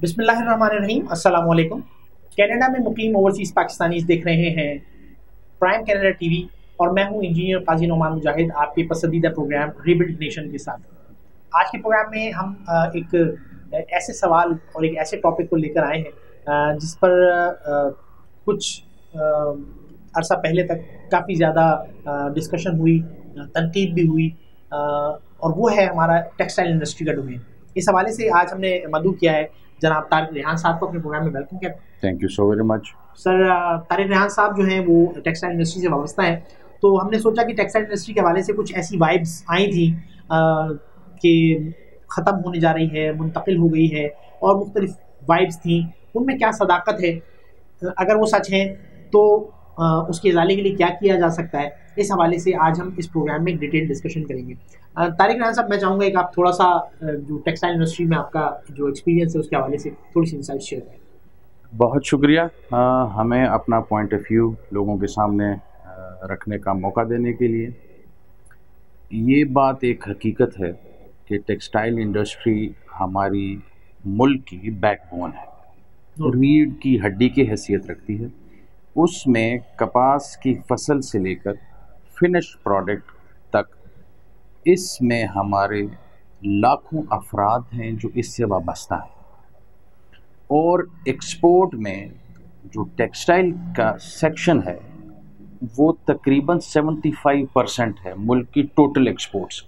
बिस्मिल्लाहिर्रहमानिर्रहीम, अस्सलाम वालेकुम। कनाडा में मुकीम ओवरसीज़ पाकिस्तानीज़ देख रहे हैं प्राइम कनाडा टीवी और मैं हूं इंजीनियर काजी नोमान मुजाहिद आपके पसंदीदा प्रोग्राम रिबिल्ड नेशन के साथ। आज के प्रोग्राम में हम एक ऐसे सवाल और एक ऐसे टॉपिक को लेकर आए हैं जिस पर कुछ अरसा पहले तक काफ़ी ज़्यादा डिस्कशन हुई, तनकीद भी हुई, और वो है हमारा टेक्सटाइल इंडस्ट्री का डोमेन। इस हवाले से आज हमने मदऊ किया है जनाब तारिक रेहान साहब को अपने प्रोग्राम में वेलकम किया। Thank you so very much sir. Tariq Rehan साहब जो हैं वो टेक्सटाइल इंडस्ट्री से वाबस्ता है, तो हमने सोचा कि टेक्सटाइल इंडस्ट्री के हवाले से कुछ ऐसी वाइब्स आई थी कि ख़त्म होने जा रही है, मुंतकिल हो गई है, और मुख्तलिफ वाइब्स थी, उनमें क्या सदाकत है, अगर वो सच है तो उसके इजाले के लिए क्या किया जा सकता है। इस हवाले से आज हम इस प्रोग्राम में एक डिटेल डिस्कशन करेंगे। तारिक रेहान साहब, मैं चाहूँगा कि आप थोड़ा सा जो टेक्सटाइल इंडस्ट्री में आपका जो एक्सपीरियंस है उसके हवाले से थोड़ी सी इंसाइट शेयर करें। बहुत शुक्रिया हमें अपना पॉइंट ऑफ व्यू लोगों के सामने रखने का मौका देने के लिए। ये बात एक हकीकत है कि टेक्सटाइल इंडस्ट्री हमारी मुल्क की बैकबोन है, रीढ़ की हड्डी की हैसियत रखती है। उसमें कपास की फसल से लेकर फिनिश प्रोडक्ट तक इसमें हमारे लाखों अफराद हैं जो इससे वाबस्ता हैं, और एक्सपोर्ट में जो टेक्सटाइल का सेक्शन है वो तकरीबन 75% है मुल्क की टोटल एक्सपोर्ट्स।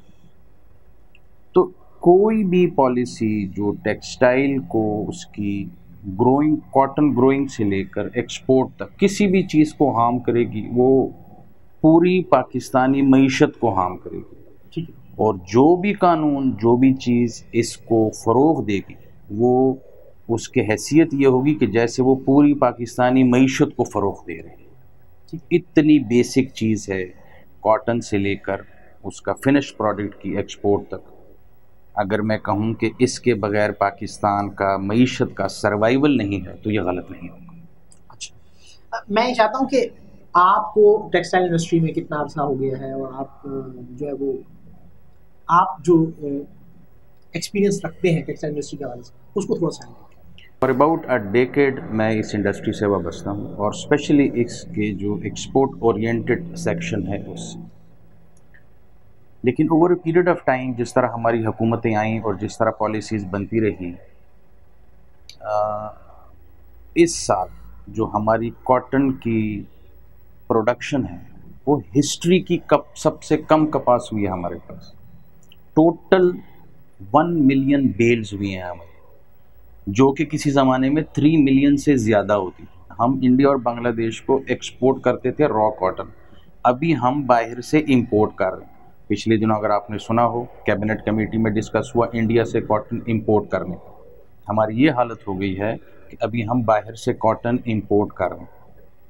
तो कोई भी पॉलिसी जो टेक्सटाइल को उसकी ग्रोइंग, कॉटन ग्रोइंग से लेकर एक्सपोर्ट तक किसी भी चीज़ को हार्म करेगी, वो पूरी पाकिस्तानी मईशत को हार्म करेगी। और जो भी कानून, जो भी चीज़ इसको फ़रोग़ देगी, वो उसके हैसियत ये होगी कि जैसे वो पूरी पाकिस्तानी मईशत को फ़रोग़ दे रहे हैं। इतनी बेसिक चीज़ है कॉटन से लेकर उसका फिनिश प्रोडक्ट की एक्सपोर्ट तक। अगर मैं कहूँ कि इसके बगैर पाकिस्तान का मईशत का सर्वाइवल नहीं है तो ये गलत नहीं होगा। अच्छा, मैं चाहता हूँ कि आपको टेक्सटाइल इंडस्ट्री में कितना अर्सा हो गया है, और आप जो है वो आप जो एक्सपीरियंस रखते हैं टेक्सटाइल इंडस्ट्री के हवाले से, उसको थोड़ा सा। फॉर अबाउट अ डेकेड मैं इस इंडस्ट्री से वाबस्ता हूँ, और स्पेशली इसके जो एक्सपोर्ट ओरिएंटेड सेक्शन है उससे। लेकिन over a period of time जिस तरह हमारी हुकूमतें आईं और जिस तरह पॉलिसीज़ बनती रही, इस साल जो हमारी कॉटन की प्रोडक्शन है वो हिस्ट्री की सबसे कम कपास हुई है हमारे पास। टोटल 1 मिलियन बेल्स हुई हैं हमारे, जो कि किसी ज़माने में 3 मिलियन से ज़्यादा होती थी। हम इंडिया और बांग्लादेश को एक्सपोर्ट करते थे रॉ कॉटन, अभी हम बाहर से इंपोर्ट कर रहे हैं। पिछले दिनों अगर आपने सुना हो, कैबिनेट कमेटी में डिस्कस हुआ इंडिया से कॉटन इंपोर्ट करने का। हमारी ये हालत हो गई है कि अभी हम बाहर से कॉटन इंपोर्ट कर रहे हैं,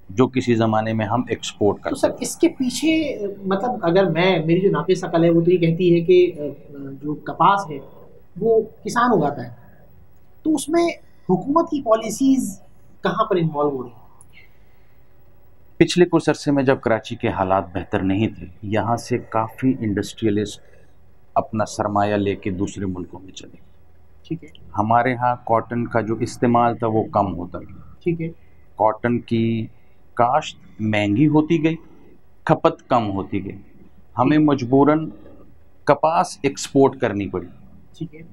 जो किसी ज़माने में हम एक्सपोर्ट करते थे। तो सर, इसके पीछे मतलब अगर मेरी जो नाक़िस अक़ल है वो तो ये कहती है कि जो कपास है वो किसान उगाता है, तो उसमें हुकूमत की पॉलिसीज़ कहाँ पर इन्वॉल्व हो रही हैं? पिछले कुछ अरसे में जब कराची के हालात बेहतर नहीं थे, यहाँ से काफ़ी इंडस्ट्रियलिस्ट अपना सरमाया लेके दूसरे मुल्कों में चले। ठीक है। हमारे यहाँ कॉटन का जो इस्तेमाल था वो कम होता गया। ठीक है। कॉटन की काश्त महंगी होती गई, खपत कम होती गई, हमें मजबूरन कपास एक्सपोर्ट करनी पड़ी। ठीक है।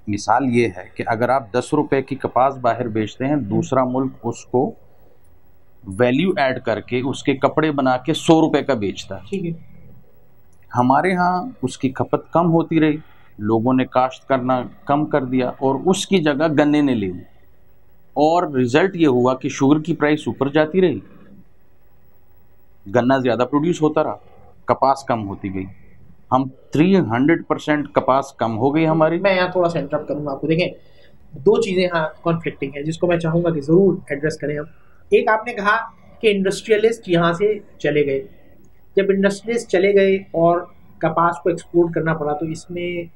मिसाल ये है कि अगर आप 10 रुपए की कपास बाहर बेचते हैं, दूसरा मुल्क उसको वैल्यू ऐड करके उसके कपड़े बना के 100 रुपए का बेचता है। ठीक है। हमारे यहाँ उसकी खपत कम होती रही, लोगों ने काश्त करना कम कर दिया और उसकी जगह गन्ने ने ले ली, और रिजल्ट ये हुआ कि शुगर की प्राइस ऊपर जाती रही, गन्ना ज़्यादा प्रोड्यूस होता रहा, कपास कम होती गई। हम 300% कपास कम हो गई हमारी। मैं यहाँ थोड़ा सा इंटरप्ट करूँगा आपको। देखें, दो चीज़ें यहाँ कॉन्फ्लिक्टिंग है जिसको मैं चाहूँगा कि ज़रूर एड्रेस करें हम। एक, आपने कहा कि इंडस्ट्रियलिस्ट यहाँ से चले गए। जब इंडस्ट्रियलिस्ट चले गए और कपास को एक्सपोर्ट करना पड़ा, तो इसमें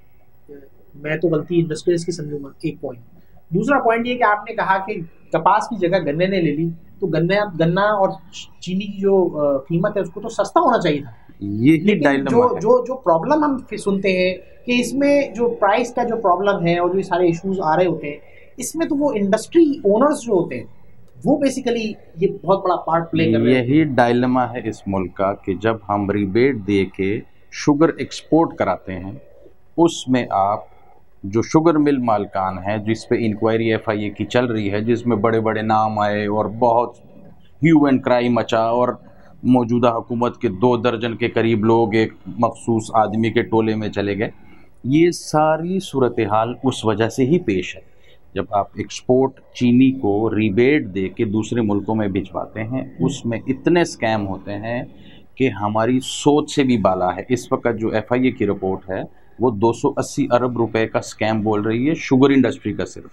मैं तो गलती इंडस्ट्रियलिस्ट की समझूंगा, एक पॉइंट। दूसरा पॉइंट ये कि आपने कहा कि कपास की जगह गन्ने ने ले ली, तो गन्ना और चीनी की जो कीमत है उसको तो सस्ता होना चाहिए था। लेकिन जो प्रॉब्लम हम सुनते हैं कि इसमें जो प्राइस का जो प्रॉब्लम है और जो सारे इश्यूज आ रहे होते हैं, इसमें तो वो इंडस्ट्री ओनर्स जो होते हैं वो बेसिकली ये बहुत बड़ा पार्ट प्ले कर रहे हैं। यही डायलेमा है इस मुल्क का कि जब हम रिबेट दे के शुगर एक्सपोर्ट कराते हैं, उसमें आप जो शुगर मिल मालकान हैं, जिस पे इंक्वायरी FIA की चल रही है, जिसमें बड़े बड़े नाम आए और बहुत ह्यू एंड क्राई मचा और मौजूदा हुकूमत के 2 दर्जन के करीब लोग एक मखसूस आदमी के टोले में चले गए, ये सारी सूरत हाल उस वजह से ही पेश है। जब आप एक्सपोर्ट चीनी को रिबेट दे के दूसरे मुल्कों में भिजवाते हैं, उसमें इतने स्कैम होते हैं कि हमारी सोच से भी बाला है। इस वक्त जो FIA की रिपोर्ट है वो 280 अरब रुपए का स्कैम बोल रही है शुगर इंडस्ट्री का सिर्फ।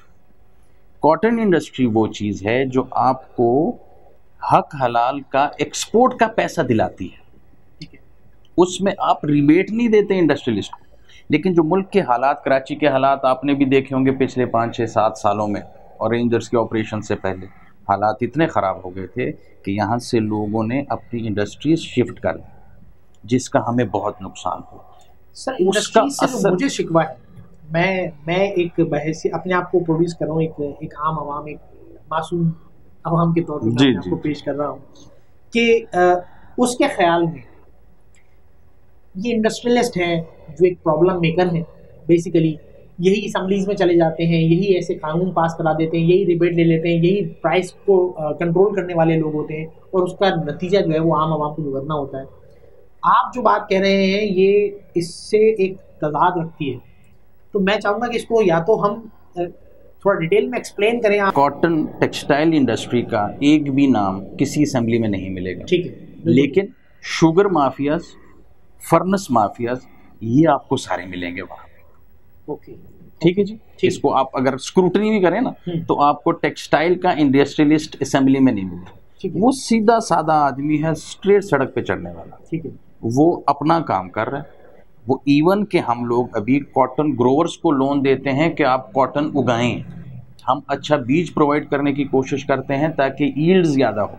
कॉटन इंडस्ट्री वो चीज़ है जो आपको हक हलाल का एक्सपोर्ट का पैसा दिलाती है, उसमें आप रिबेट नहीं देते इंडस्ट्रियलिस्ट को। लेकिन जो मुल्क के हालात, कराची के हालात आपने भी देखे होंगे पिछले 5, 6, 7 सालों में, और रेंजर्स के ऑपरेशन से पहले हालात इतने ख़राब हो गए थे कि यहाँ से लोगों ने अपनी इंडस्ट्रीज शिफ्ट कर दी, जिसका हमें बहुत नुकसान हुआ। सर इंडस्ट्री से तो मुझे शिकवा है, मैं एक बहस अपने आप को प्रोड्यूस कर रहा हूँ, एक आम आवाम, एक मासूम आवाम के तौर पर मैं आपको पेश कर रहा हूँ कि उसके ख्याल में ये इंडस्ट्रियलिस्ट हैं जो एक प्रॉब्लम मेकर हैं, बेसिकली यही असम्बलीज में चले जाते हैं, यही ऐसे कानून पास करा देते हैं, यही रिबेट ले लेते हैं, यही प्राइस को कंट्रोल करने वाले लोग होते हैं, और उसका नतीजा जो है वो आम आवाम को भुगतना होता है। आप जो बात कह रहे हैं ये इससे एक तजाद रखती है, तो मैं चाहूँगा कि इसको या तो हम थोड़ा डिटेल में एक्सप्लेन करें। कॉटन टेक्सटाइल इंडस्ट्री का एक भी नाम किसी असेंबली में नहीं मिलेगा, ठीक है, लेकिन शुगर माफियाज, फर्नेस माफियाज, ये आपको सारे मिलेंगे वहाँ पे। ओके, ठीक है जी। इसको आप अगर स्क्रूटनी भी करें ना तो आपको टेक्सटाइल का इंडस्ट्रियलिस्ट असेंबली में नहीं मिलता। वो सीधा साधा आदमी है, स्ट्रेट सड़क पे चढ़ने वाला, ठीक है, वो अपना काम कर रहा है। वो इवन के हम लोग अभी कॉटन ग्रोवर्स को लोन देते हैं कि आप कॉटन उगाएं, हम अच्छा बीज प्रोवाइड करने की कोशिश करते हैं ताकि यील्ड ज़्यादा हो।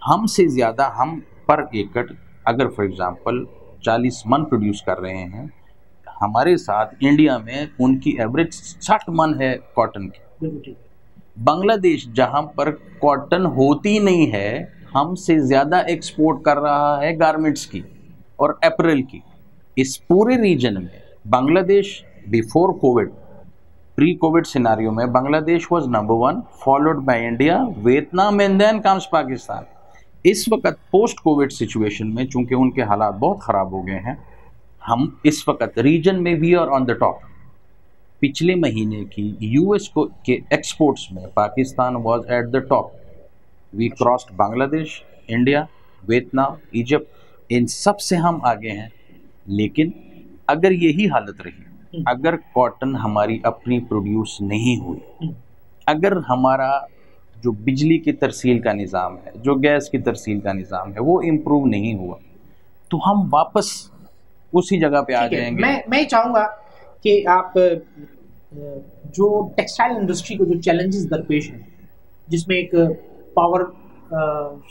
हमसे ज़्यादा हम पर एकड़ अगर फॉर एग्ज़ाम्पल 40 मन प्रोड्यूस कर रहे हैं, हमारे साथ इंडिया में उनकी एवरेज 60 मन है कॉटन की। बांग्लादेश जहां पर कॉटन होती नहीं है, हमसे ज़्यादा एक्सपोर्ट कर रहा है गारमेंट्स की और अप्रैल की। इस पूरे रीजन में Bangladesh before covid, pre covid scenario में Bangladesh was number 1, followed by India, Vietnam and then comes Pakistan. इस वक्त पोस्ट कोविड सिचुएशन में चूंकि उनके हालात बहुत ख़राब हो गए हैं, हम इस वक्त रीजन में we are on the top. पिछले महीने की US को के एक्सपोर्ट्स में Pakistan was at the top. We crossed Bangladesh, India, Vietnam, Egypt, इन सब से हम आगे हैं। लेकिन अगर यही हालत रही, अगर कॉटन हमारी अपनी प्रोड्यूस नहीं हुई, अगर हमारा जो बिजली की तरसील का निज़ाम है, जो गैस की तरसील का निज़ाम है, वो इम्प्रूव नहीं हुआ, तो हम वापस उसी जगह पे आ जाएंगे। मैं चाहूँगा कि आप जो टेक्सटाइल इंडस्ट्री को जो चैलेंजेस दरपेश हैं, जिसमें एक पावर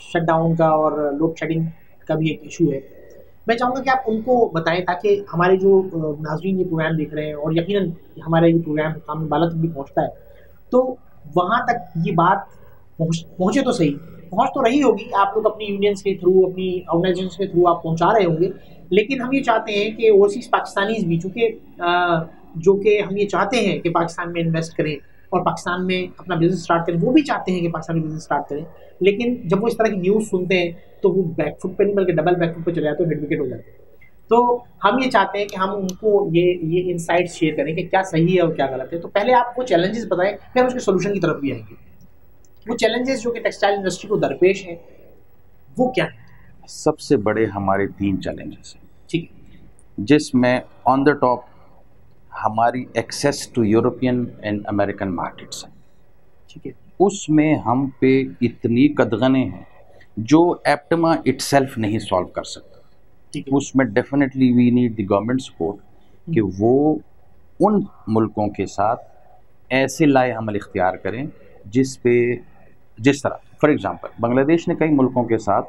शटडाउन का और लोड शेडिंग का भी एक इशू है, मैं चाहूँगा कि आप उनको बताएं ताकि हमारे जो नाज़रीन ये प्रोग्राम देख रहे हैं और यकीनन हमारा ये प्रोग्राम सामने वालों तक भी पहुँचता है, तो वहाँ तक ये बात पहुँचे तो सही, पहुँच तो रही होगी, आप लोग अपनी यूनियंस के थ्रू, अपनी ऑर्गेनाइजेशन के थ्रू आप पहुँचा रहे होंगे, लेकिन हम ये चाहते हैं कि ओवरसीज़ पाकिस्तानीज़ भी, चूँकि जो कि हम ये चाहते हैं कि पाकिस्तान में इन्वेस्ट करें और पाकिस्तान में अपना बिजनेस स्टार्ट करें, वो भी चाहते हैं कि पाकिस्तान में बिजनेस स्टार्ट करें, लेकिन जब वो इस तरह की न्यूज़ सुनते हैं तो वो बैकफुट पे नहीं बल्कि डबल बैकफुट पे चले जाते हैं, हेड विकेट हो जाते हैं। तो हम ये चाहते हैं कि हम उनको ये इनसाइट्स शेयर करें कि क्या सही है और क्या गलत है। तो पहले आप वो चैलेंजेस बताएं, फिर हम उसके सोल्यूशन की तरफ भी आएंगे। वो चैलेंजेस जो कि टेक्सटाइल इंडस्ट्री को दरपेश हैं वो क्या है? सबसे बड़े हमारे 3 चैलेंजेस हैं, ठीक है, जिसमें ऑन द टॉप हमारी access to European and American markets हैं। ठीक है, उसमें हम पे इतनी कदगने हैं जो एप्टमा इटसेल्फ नहीं सॉल्व कर सकता। उसमें definitely we need the government support कि वो उन मुल्कों के साथ ऐसे लाए अमल इख्तियार करें जिस तरह फॉर एग्जांपल बांग्लादेश ने कई मुल्कों के साथ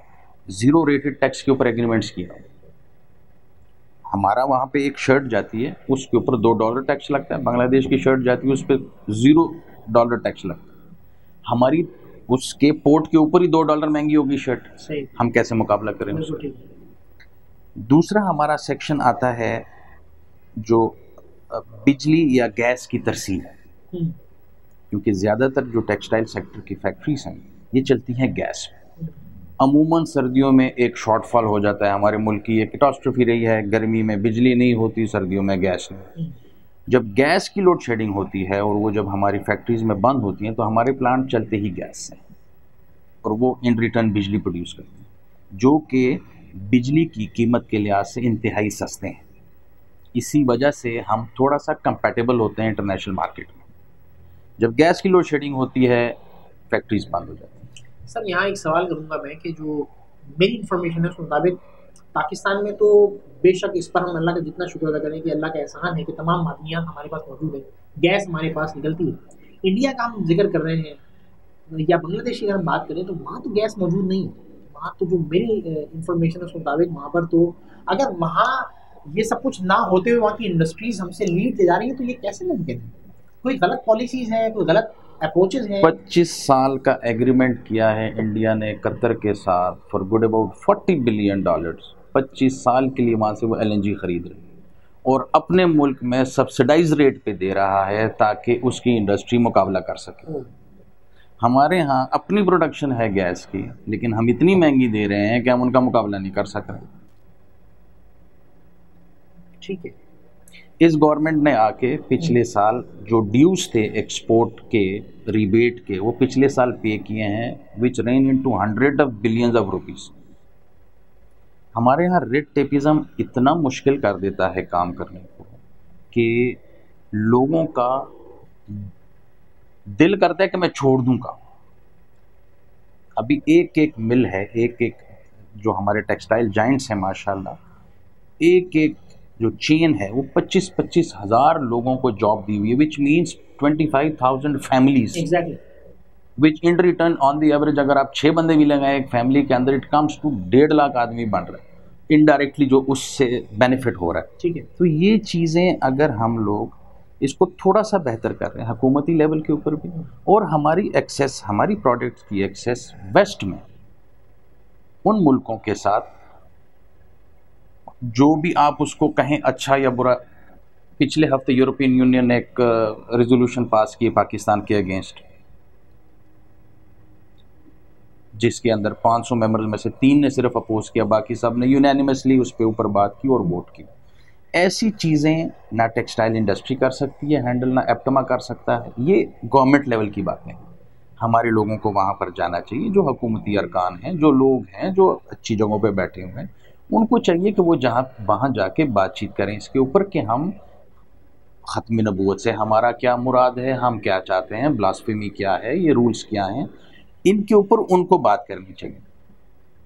0 रेटेड टैक्स के ऊपर एग्रीमेंट्स किए। हमारा वहाँ पे एक शर्ट जाती है, उसके ऊपर $2 टैक्स लगता है, बांग्लादेश की शर्ट जाती है उस पर $0 टैक्स लगता है। हमारी उसके पोर्ट के ऊपर ही $2 महंगी होगी शर्ट, सही, हम कैसे मुकाबला करें बिल्कुल उसका? ठीक। दूसरा हमारा सेक्शन आता है जो बिजली या गैस की तरसील है, क्योंकि ज़्यादातर जो टेक्सटाइल सेक्टर की फैक्ट्रीज हैं ये चलती हैं गैस पे। अमूमन सर्दियों में एक शॉर्टफॉल हो जाता है, हमारे मुल्क की ये कैटास्ट्रोफी रही है, गर्मी में बिजली नहीं होती, सर्दियों में गैस नहीं। जब गैस की लोड शेडिंग होती है और वो जब हमारी फैक्ट्रीज में बंद होती हैं तो हमारे प्लांट चलते ही गैस से, और वो इन रिटर्न बिजली प्रोड्यूस करते हैं जो कि बिजली की कीमत के लिहाज से इंतहाई सस्ते हैं। इसी वजह से हम थोड़ा सा कंपैटिबल होते हैं इंटरनेशनल मार्केट में। जब गैस की लोड शेडिंग होती है फैक्ट्रीज बंद हो जाती हैं। सर यहाँ एक सवाल करूँगा मैं कि जो मेरी इन्फॉर्मेशन है उस मुताबिक पाकिस्तान में तो बेशक इस पर हम अल्लाह का जितना शुक्र अदा करें कि अल्लाह का एहसान है कि तमाम मादनियात हमारे पास मौजूद है, गैस हमारे पास निकलती है। इंडिया का हम जिक्र कर रहे हैं या बांग्लादेश की अगर हम बात करें तो वहाँ तो गैस मौजूद नहीं है। वहाँ तो जो मेरी इन्फॉर्मेशन है उस मुताबिक वहाँ पर तो अगर वहाँ ये सब कुछ ना होते हुए वहाँ की इंडस्ट्रीज हमसे लीड ले जा रही है तो ये कैसे मुमकिन है? कोई गलत पॉलिसीज है, कोई गलत अप्रोचेज हैं? 25 साल का एग्रीमेंट किया है इंडिया ने कतर के साथ फॉर गुड अबाउट $40 बिलियन। 25 साल के लिए वहाँ से वो LNG खरीद रही है और अपने मुल्क में सब्सिडाइज रेट पे दे रहा है ताकि उसकी इंडस्ट्री मुकाबला कर सके। हमारे यहाँ अपनी प्रोडक्शन है गैस की, लेकिन हम इतनी महंगी दे रहे हैं कि हम उनका मुकाबला नहीं कर सक रहे। ठीक है। इस गवर्नमेंट ने आके पिछले साल जो ड्यूज थे एक्सपोर्ट के रिबेट के, वो पिछले साल पे किए हैं, which ran into hundred of billions of rupees. हमारे यहाँ रेड टेपिज्म इतना मुश्किल कर देता है काम करने को कि लोगों का दिल करता है कि मैं छोड़ दूं काम। अभी एक एक मिल है, एक एक जो हमारे टेक्सटाइल जाइंट्स हैं माशाल्लाह, एक एक जो चेन है वो 25-25 हज़ार लोगों को जॉब दी हुई है, which means 25,000 families, exactly, which in return on the average अगर आप 6 बंदे भी लगाए एक फैमिली के अंदर, इट कम्स टू 1.5 लाख आदमी बन रहा है इनडायरेक्टली जो उससे बेनिफिट हो रहा है। ठीक है। तो ये चीज़ें अगर हम लोग इसको थोड़ा सा बेहतर कर रहे हैं हुकूमती लेवल के ऊपर भी, और हमारी एक्सेस, हमारी प्रोडक्ट्स की एक्सेस वेस्ट में उन मुल्कों के साथ जो भी आप उसको कहें अच्छा या बुरा, पिछले हफ्ते यूरोपियन यूनियन ने एक रेजोल्यूशन पास की पाकिस्तान के अगेंस्ट, जिसके अंदर 500 मेंबर्स में से 3 ने सिर्फ अपोज किया, बाकी सब ने यूनैनिमसली उस पे ऊपर बात की और वोट की। ऐसी चीज़ें ना टेक्सटाइल इंडस्ट्री कर सकती है हैंडल, ना एप्टमा कर सकता है। ये गवर्नमेंट लेवल की बातें, हमारे लोगों को वहाँ पर जाना चाहिए, जो हुकूमती अरकान हैं, जो लोग हैं जो अच्छी जगहों पे बैठे हुए हैं, उनको चाहिए कि वो वहाँ जाके बातचीत करें इसके ऊपर कि हम ख़त्म नबूवत से हमारा क्या मुराद है, हम क्या चाहते हैं, ब्लास्फेमी क्या है, ये रूल्स क्या हैं, इनके ऊपर उनको बात करनी चाहिए।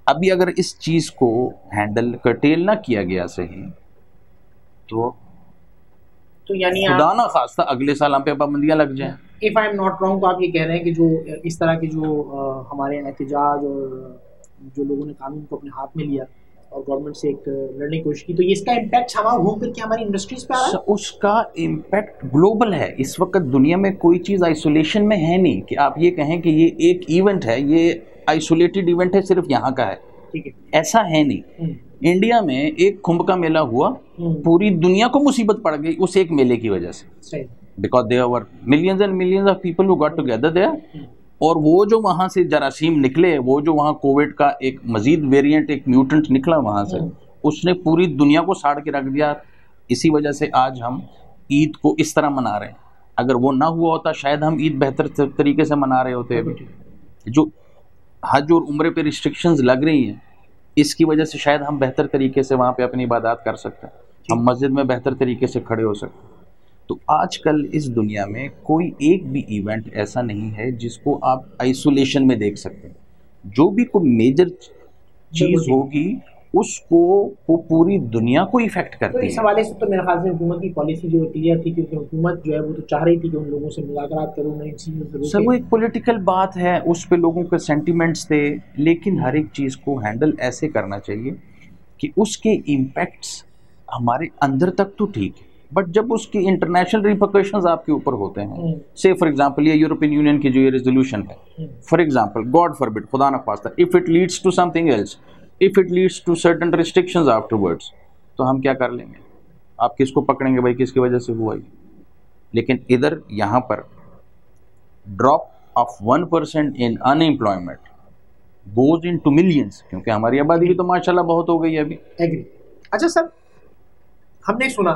अभी अगर इस चीज़ को हैंडल कर्टेल ना किया गया सही तो यानी खुदा ना खास्ता अगले साल हम पे पाबंदियाँ लग जाएं। If I am not wrong तो आप ये कह रहे हैं कि जो इस तरह के जो हमारे एहतजाज और जो लोगों ने कानून को अपने हाथ में लिया और गवर्नमेंट से एक लड़ने की कोशिश की, तो ये इसका इम्पैक्ट हमारा घूम फिर के हमारी इंडस्ट्रीज पे आ रहा है? उसका इम्पैक्ट ग्लोबल है। इस वक्त दुनिया में कोई चीज़ आइसोलेशन में है नहीं कि आप ये कहें कि ये एक इवेंट है, ये आइसोलेटेड इवेंट है, सिर्फ यहाँ का है। ठीक है, ऐसा है नहीं। इंडिया में एक कुंभ का मेला हुआ, पूरी दुनिया को मुसीबत पड़ गई उस एक मेले की वजह से, because there were millions and millions of people who got together there, और वो जो वहाँ से जरासीम निकले, वो जो वहाँ कोविड का एक मजीद वेरिएंट, एक म्यूटेंट निकला वहाँ से, उसने पूरी दुनिया को साड़ के रख दिया। इसी वजह से आज हम ईद को इस तरह मना रहे हैं। अगर वो ना हुआ होता शायद हम ईद बेहतर तरीके से मना रहे होते। जो हज और उम्रे पे रिस्ट्रिक्शंस लग रही हैं, इसकी वजह से शायद हम बेहतर तरीके से वहाँ पे अपनी इबादत कर सकते हैं, हम मस्जिद में बेहतर तरीके से खड़े हो सकते हैं। तो आजकल इस दुनिया में कोई एक भी इवेंट ऐसा नहीं है जिसको आप आइसोलेशन में देख सकते हैं। जो भी कोई मेजर चीज़ होगी उसको वो पूरी दुनिया को इफेक्ट करती है। तो इस हवाले से तो मेरे ख्याल से हुकूमत की पॉलिसी जो क्लियर थी, क्योंकि हुकूमत जो है वो तो चाह रही थी कि उन लोगों से मुज़ाकरात करूँ, मैं इन चीज़ों से। सर वो एक पॉलिटिकल बात है, उस पे लोगों के सेंटिमेंट्स थे, लेकिन हर एक चीज़ को हैंडल ऐसे करना चाहिए कि उसके इम्पैक्ट्स हमारे अंदर तक तो ठीक है, बट जब उसकी इंटरनेशनल रिपरकशंस आपके ऊपर होते हैं, से फॉर एग्जांपल ये यूरोपियन यूनियन की जो ये रेजोल्यूशन है, फॉर एग्जांपल गॉड फॉरबिड, खुदा न खास्ता, if it leads to something else, if it leads to certain restrictions afterwards, तो हम क्या कर लेंगे? आप किसको पकड़ेंगे भाई, किसकी वजह से हुआ ये? लेकिन इधर यहाँ पर drop of 1% in unemployment goes into millions, क्योंकि हमारी आबादी भी तो माशाल्लाह बहुत हो गई है अभी। एग्री। अच्छा सर, हमने सुना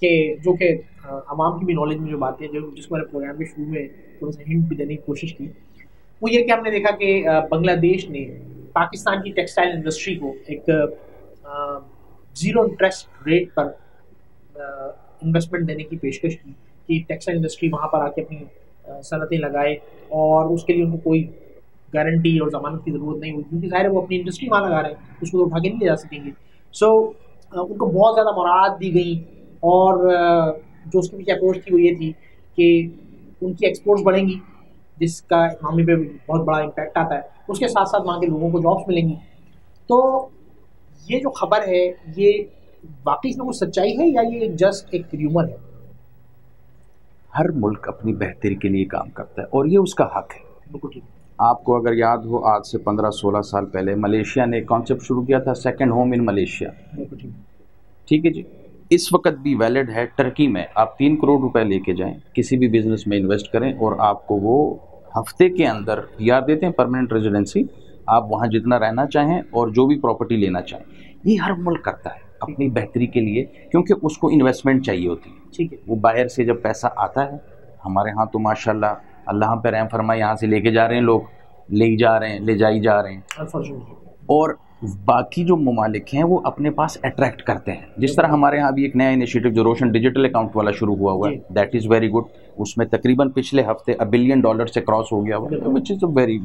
कि जो कि आवाम की भी नॉलेज में जो बातें जो जिसको मैंने प्रोग्राम के शुरू में थोड़ा सा हिंट भी देने की कोशिश की, वो ये कि हमने देखा कि बांग्लादेश ने पाकिस्तान की टेक्सटाइल इंडस्ट्री को एक ज़ीरो इंटरेस्ट रेट पर इन्वेस्टमेंट देने की पेशकश की कि टेक्सटाइल इंडस्ट्री वहाँ पर आके अपनी सनतें लगाए, और उसके लिए उनको कोई गारंटी और ज़मानत की ज़रूरत नहीं हुई, क्योंकि ज़ाहिर है वो अपनी इंडस्ट्री वहाँ लगा रहे हैं, उसको तो उठा के नहीं ले जा सकेंगे। सो उनको बहुत ज़्यादा मुराद दी गई, और जो उसकी पीछे अप्रोच थी वो ये थी कि उनकी एक्सपोर्ट्स बढ़ेंगी, जिसका इकनॉमी पे बहुत बड़ा इम्पैक्ट आता है, उसके साथ साथ वहाँ के लोगों को जॉब्स मिलेंगी। तो ये जो खबर है, ये वाकई इसमें कुछ सच्चाई है या ये जस्ट एक र्यूमर है? हर मुल्क अपनी बेहतरी के लिए काम करता है और ये उसका हक है। बिल्कुल ठीक। आपको अगर याद हो, आज से 15-16 साल पहले मलेशिया ने एक कॉन्सेप्ट शुरू किया था, सेकंड होम इन मलेशिया। ठीक है जी, इस वक्त भी वैलिड है। टर्की में आप 3 करोड़ रुपए लेके जाएं, किसी भी बिजनेस में इन्वेस्ट करें, और आपको वो हफ्ते के अंदर PR देते हैं, परमानेंट रेजिडेंसी। आप वहाँ जितना रहना चाहें और जो भी प्रॉपर्टी लेना चाहें, ये हर मुल्क करता है अपनी बेहतरी के लिए, क्योंकि उसको इन्वेस्टमेंट चाहिए होती है। ठीक है, वो बाहर से जब पैसा आता है, हमारे यहाँ तो माशाल्लाह अल्लाह पे रहम फरमाए, यहाँ से लेके जा रहे हैं लोग, ले जा रहे हैं, ले जाई जा रहे हैं, और बाकी जो ममालिक हैं वो अपने पास अट्रैक्ट करते हैं। जिस तरह हमारे यहाँ भी एक नया इनिशिएटिव जो रोशन डिजिटल अकाउंट वाला शुरू हुआ है, दैट इज़ वेरी गुड। उसमें तकरीबन पिछले हफ्ते $1 बिलियन से क्रॉस हो गया हुआ, which is very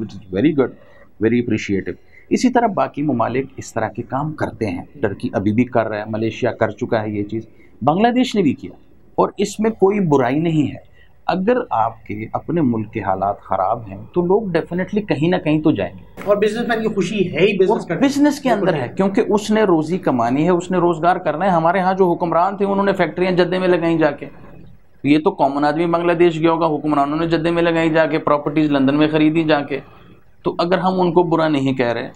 good, very appreciative. इसी तरह बाकी ममालिक इस तरह के काम करते हैं। टर्की अभी भी कर रहा है, मलेशिया कर चुका है ये चीज़, बांग्लादेश ने भी किया, और इसमें कोई बुराई नहीं है। अगर आपके अपने मुल्क के हालात ख़राब हैं तो लोग डेफिनेटली कहीं ना कहीं तो जाएंगे, और बिजनेसमैन की खुशी है ही बिजनेस के अंदर है, क्योंकि उसने रोज़ी कमानी है, उसने रोज़गार करना है। हमारे यहाँ जो हुक्मरान थे उन्होंने फैक्ट्रियाँ जद्दे में लगाई जाके, ये तो कॉमन आदमी बांग्लादेश गया होगा, हुक्मरानों ने जद्दे में लगाई जाके, प्रॉपर्टीज़ लंदन में ख़रीदी जाके। तो अगर हम उनको बुरा नहीं कह रहे,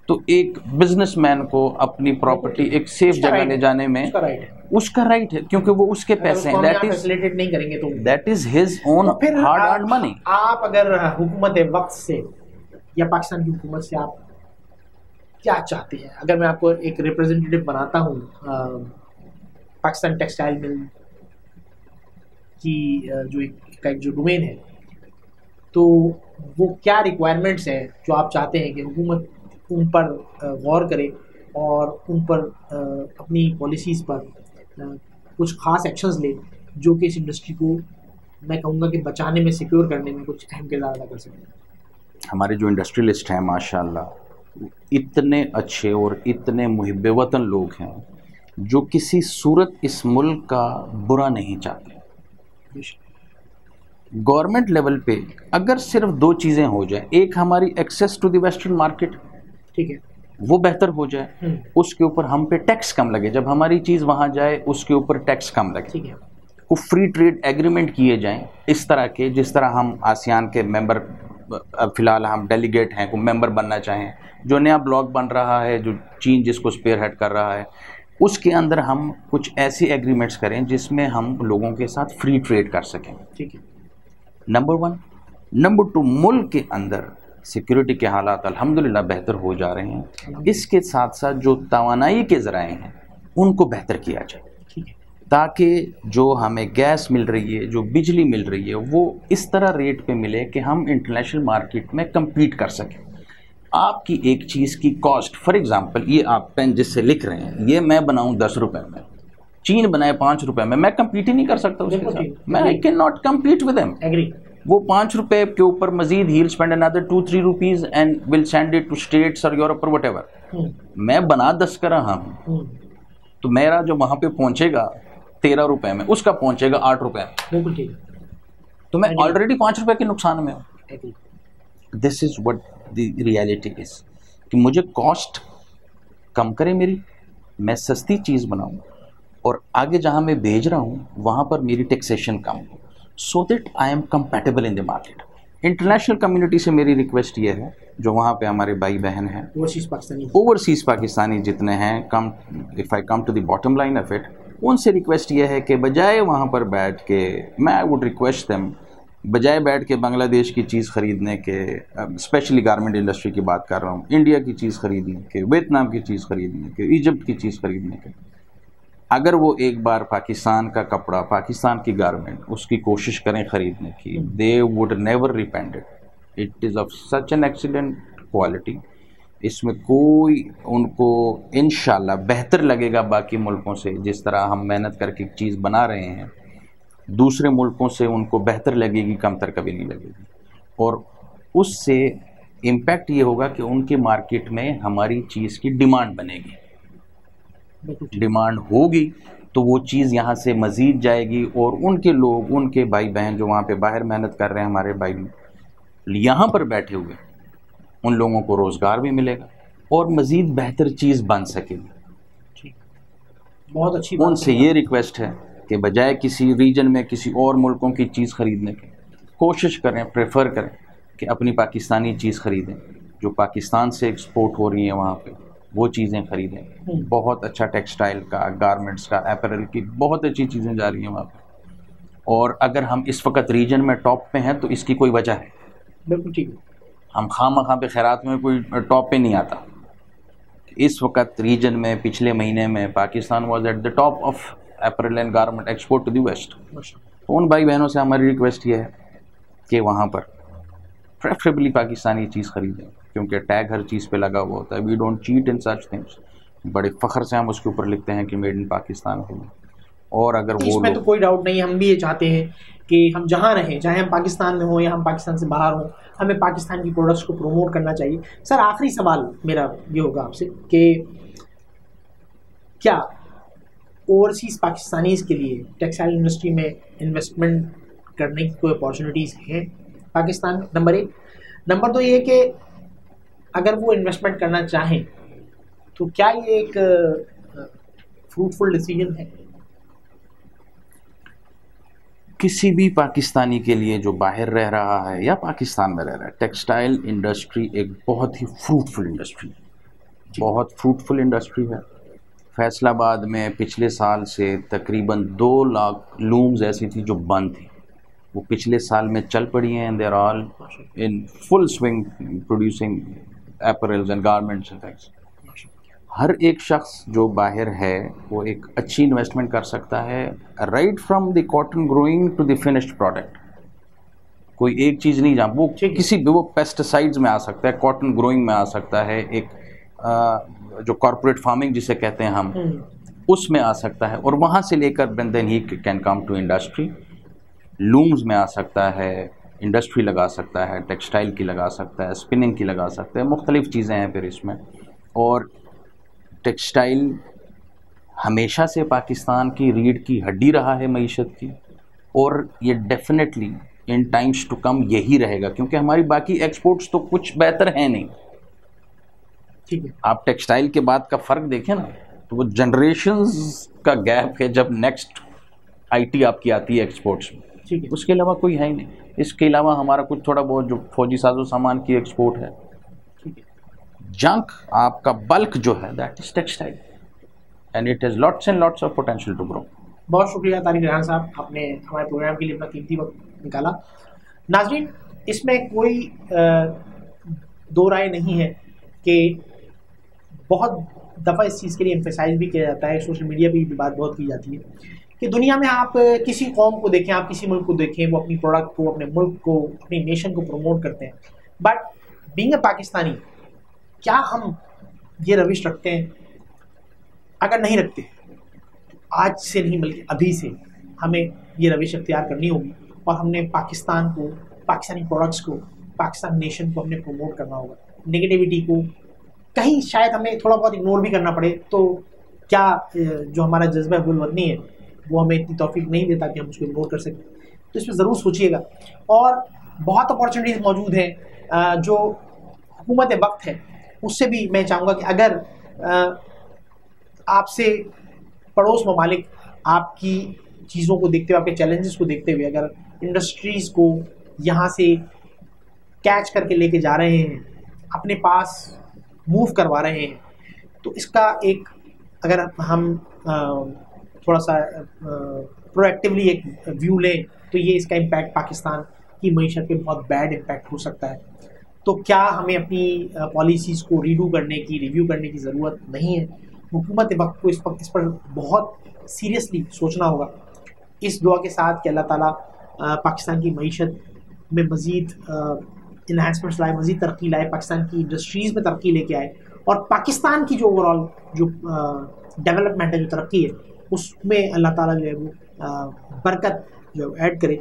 तो एक बिजनेसमैन को अपनी प्रॉपर्टी एक सेफ जगह ले जाने में उसका राइट है, क्योंकि वो उसके पैसे हैं, that is his own hard earned money. आप अगर हुकूमत वक्त से या पाकिस्तान की हुकूमत से आप क्या चाहते हैं? अगर मैं आपको एक रिप्रेजेंटेटिव बनाता हूँ पाकिस्तान टेक्सटाइल मिल की जो डोमेन है, तो वो क्या रिक्वायरमेंट्स हैं जो आप चाहते हैं कि हुकूमत उन पर गौर करे और उन पर अपनी पॉलिसीज़ पर कुछ ख़ास एक्शंस ले, जो कि इस इंडस्ट्री को मैं कहूँगा कि बचाने में, सिक्योर करने में कुछ अहम किरदार अदा कर सकते? हमारे जो इंडस्ट्रियलिस्ट हैं माशाल्लाह, इतने अच्छे और इतने मुहिब्बे वतन लोग हैं जो किसी सूरत इस मुल्क का बुरा नहीं चाहते। गवर्नमेंट लेवल पे अगर सिर्फ 2 चीज़ें हो जाए, एक हमारी access to the western market, ठीक है, वो बेहतर हो जाए, उसके ऊपर हम पे टैक्स कम लगे, जब हमारी चीज़ वहाँ जाए उसके ऊपर टैक्स कम लगे, ठीक है, वो फ्री ट्रेड एग्रीमेंट किए जाएं इस तरह के, जिस तरह हम आसियान के मेंबर, फ़िलहाल हम डेलीगेट हैं, को मेंबर बनना चाहें, जो नया ब्लॉक बन रहा है, जो चीन जिसको स्पेयर हेड कर रहा है, उसके अंदर हम कुछ ऐसी एग्रीमेंट्स करें जिसमें हम लोगों के साथ फ्री ट्रेड कर सकें, ठीक है, नंबर 1। नंबर 2, मुल्क के अंदर सिक्योरिटी के हालात अल्हम्दुलिल्लाह बेहतर हो जा रहे हैं। इसके साथ साथ जो तवानाई के ज़राए हैं उनको बेहतर किया जाए, ताकि जो हमें गैस मिल रही है, जो बिजली मिल रही है, वो इस तरह रेट पे मिले कि हम इंटरनेशनल मार्केट में कम्पीट कर सकें। आपकी एक चीज़ की कॉस्ट, फॉर एग्ज़ाम्पल ये आप पेन जिससे लिख रहे हैं, ये मैं बनाऊँ 10 रुपये में, चीन बनाए 5 रुपये में, मैं कम्पीट ही नहीं कर सकता उसके साथ, मैं I can not compete with them. Agree. वो 5 रुपये के ऊपर मजीद ही spend another 2-3 rupees and will send it to States और यूरोप और व्हाटएवर। मैं बना 10 कर रहा हूँ, तो मेरा जो वहाँ पे पहुँचेगा 13 रुपये में, उसका पहुँचेगा 8 रुपये में, तो मैं ऑलरेडी 5 रुपये के नुकसान में हूँ। This is what the reality is, कि मुझे कॉस्ट कम करे मेरी, मैं सस्ती चीज़ बनाऊँ और आगे जहाँ मैं भेज रहा हूँ वहाँ पर मेरी टैक्सेशन कम हो, so that I am compatible in the market. International community से मेरी रिक्वेस्ट ये है, जो वहाँ पे हमारे भाई बहन हैं ओवरसीज़ पाकिस्तानी जितने हैं, come if I come to the bottom line of it, उनसे रिक्वेस्ट ये है कि बजाय वहाँ पर बैठ के, मैं आई वुड रिक्वेस्ट देम, बजाय बैठ के बांग्लादेश की चीज़ ख़रीदने के, स्पेशली गारमेंट इंडस्ट्री की बात कर रहा हूँ, इंडिया की चीज़ ख़रीदने के, वियतनाम की चीज़ ख़रीदने के, इजिप्ट की चीज़ ख़रीदने के, अगर वो एक बार पाकिस्तान का कपड़ा, पाकिस्तान की गारमेंट उसकी कोशिश करें ख़रीदने की, they would never repent it. It is of such an excellent quality, इसमें कोई उनको इंशाल्लाह बेहतर लगेगा बाकी मुल्कों से। जिस तरह हम मेहनत करके चीज़ बना रहे हैं, दूसरे मुल्कों से उनको बेहतर लगेगी, कमतर कभी नहीं लगेगी। और उससे इम्पैक्ट ये होगा कि उनके मार्केट में हमारी चीज़ की डिमांड बनेगी, डिमांड होगी तो वो चीज़ यहाँ से मज़ीद जाएगी, और उनके लोग, उनके भाई बहन जो वहाँ पे बाहर मेहनत कर रहे हैं, हमारे भाई यहाँ पर बैठे हुए, उन लोगों को रोज़गार भी मिलेगा और मज़ीद बेहतर चीज़ बन सकेगी। बहुत अच्छी। उनसे ये रिक्वेस्ट है कि बजाय किसी रीजन में किसी और मुल्कों की चीज़ ख़रीदने की, कोशिश करें, प्रेफर करें कि अपनी पाकिस्तानी चीज़ ख़रीदें, जो पाकिस्तान से एक्सपोर्ट हो रही है वहाँ पे वो चीज़ें ख़रीदें। बहुत अच्छा टेक्सटाइल का, गारमेंट्स का, अपैरल की बहुत अच्छी चीज़ें जा रही हैं वहाँ पे। और अगर हम इस वक्त रीजन में टॉप पे हैं तो इसकी कोई वजह है। बिल्कुल ठीक है। हम खामा पे खैरात में कोई टॉप पे नहीं आता। इस वक्त रीजन में पिछले महीने में Pakistan was at the top of apparel and garment export to the west. तो उन भाई बहनों से हमारी रिक्वेस्ट ये है कि वहाँ पर प्रेफरेबली पाकिस्तानी चीज़ खरीदें, क्योंकि टैग हर चीज़ पे लगा हुआ होता है। We don't cheat in such things. बड़े फ़ख्र से हम उसके ऊपर लिखते हैं कि मेड इन पाकिस्तान है। और अगर वो इसमें तो कोई डाउट नहीं, हम भी ये चाहते हैं कि हम जहाँ रहें, चाहे हम पाकिस्तान में हों या हम पाकिस्तान से बाहर हों, हमें पाकिस्तान की प्रोडक्ट्स को प्रमोट करना चाहिए। सर, आखिरी सवाल मेरा ये होगा आपसे कि क्या ओवरसीज़ पाकिस्तानीज़ के लिए टेक्सटाइल इंडस्ट्री में इन्वेस्टमेंट करने की कोई अपॉर्चुनिटीज़ हैं पाकिस्तान में? नंबर 1। नंबर 2 ये कि अगर वो इन्वेस्टमेंट करना चाहें तो क्या ये एक फ्रूटफुल डिसीजन है? किसी भी पाकिस्तानी के लिए जो बाहर रह रहा है या पाकिस्तान में रह रहा है, टेक्सटाइल इंडस्ट्री एक बहुत ही फ्रूटफुल इंडस्ट्री, बहुत फ्रूटफुल इंडस्ट्री है। फैसलाबाद में पिछले साल से तकरीबन 2 लाख लूम्स ऐसी थी जो बंद थी, वो पिछले साल में चल पड़ी हैं। And they are all in full swing producing apparels and garments and things. हर एक शख्स जो बाहर है वो एक अच्छी इन्वेस्टमेंट कर सकता है, right from the cotton growing to the finished product. कोई एक चीज़ नहीं, जहाँ वो किसी भी, वो पेस्टिसाइड्स में आ सकता है, कॉटन ग्रोइंग में आ सकता है, एक जो कॉर्पोरेट फार्मिंग जिसे कहते हैं हम, उसमें आ सकता है। और वहाँ से लेकर then he can come to industry. Looms में आ सकता है, इंडस्ट्री लगा सकता है, टेक्सटाइल की लगा सकता है, स्पिनिंग की लगा सकता है, मुख्तलिफ चीज़ें हैं फिर इसमें। और टेक्सटाइल हमेशा से पाकिस्तान की रीढ़ की हड्डी रहा है मईशत की, और ये definitely in times to come यही रहेगा, क्योंकि हमारी बाकी एक्सपोर्ट्स तो कुछ बेहतर हैं नहीं। ठीक है। आप टेक्सटाइल के बाद का फ़र्क देखें ना, तो वो जनरेशन्स का गैप है जब नेक्स्ट आईटी आपकी आती है एक्सपोर्ट्स में। ठीक है। उसके अलावा कोई है ही नहीं। इसके अलावा हमारा कुछ थोड़ा बहुत जो फौजी साजो सामान की एक्सपोर्ट है। ठीक है। जंक आपका बल्क जो है that is textile, and it has lots and lots of potential to grow. बहुत शुक्रिया तारिक रेहान साहब, आपने हमारे प्रोग्राम के लिए अपना कीमती वक्त निकाला। नाज़रीन, इसमें कोई दो राय नहीं है कि बहुत दफ़ा इस चीज़ के लिए एम्फेसाइज भी किया जाता है, सोशल मीडिया पे भी बात बहुत की जाती है कि दुनिया में आप किसी कौम को देखें, आप किसी मुल्क को देखें, वो अपनी प्रोडक्ट को, अपने मुल्क को, अपनी नेशन को प्रमोट करते हैं। बट बीइंग अ पाकिस्तानी, क्या हम ये रविश रखते हैं? अगर नहीं रखते, आज से नहीं बल्कि अभी से हमें ये रविश अख्तियार करनी होगी, और हमने पाकिस्तान को, पाकिस्तानी प्रोडक्ट्स को, पाकिस्तान नेशन को हमने प्रमोट करना होगा। नेगेटिविटी को कहीं शायद हमें थोड़ा बहुत इग्नोर भी करना पड़े, तो क्या जो हमारा जज्बा गुलवतनी है वो हमें इतनी तौफीक नहीं देता कि हम उसको इग्नोर कर सकें। तो इसमें ज़रूर सोचिएगा। और बहुत अपॉर्चुनिटीज़ मौजूद हैं, जो हुकूमत वक्त है उससे भी मैं चाहूँगा कि अगर आपसे पड़ोस ममालिक आपकी चीज़ों को देखते हुए, आपके चैलेंजेस को देखते हुए अगर इंडस्ट्रीज़ को यहाँ से कैच करके लेके जा रहे हैं, अपने पास मूव करवा रहे हैं, तो इसका एक अगर हम थोड़ा सा प्रोएक्टिवली एक व्यू लें तो ये इसका इम्पैक्ट पाकिस्तान की मईशत पे बहुत बैड इम्पैक्ट हो सकता है। तो क्या हमें अपनी पॉलिसीज़ को रीडू करने की, रिव्यू करने की ज़रूरत नहीं है? हुकूमत वक्त को इस पर बहुत सीरियसली सोचना होगा। इस दुआ के साथ कि अल्लाह ताला पाकिस्तान की मईशत में मज़ीद इन्हांसमेंट्स लाए, मज़ीद तरक्की लाए, पाकिस्तान की इंडस्ट्रीज़ में तरक्की लेके आए और पाकिस्तान की जो ओवरऑल जो डेवलपमेंट है, जो तरक्की है, उसमें अल्लाह ताला जो है वो बरकत जो ऐड करे।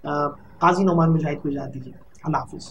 काजी नोमान मुजाहिद को इजाज़त दीजिए। अल्लाह हाफ़िज़।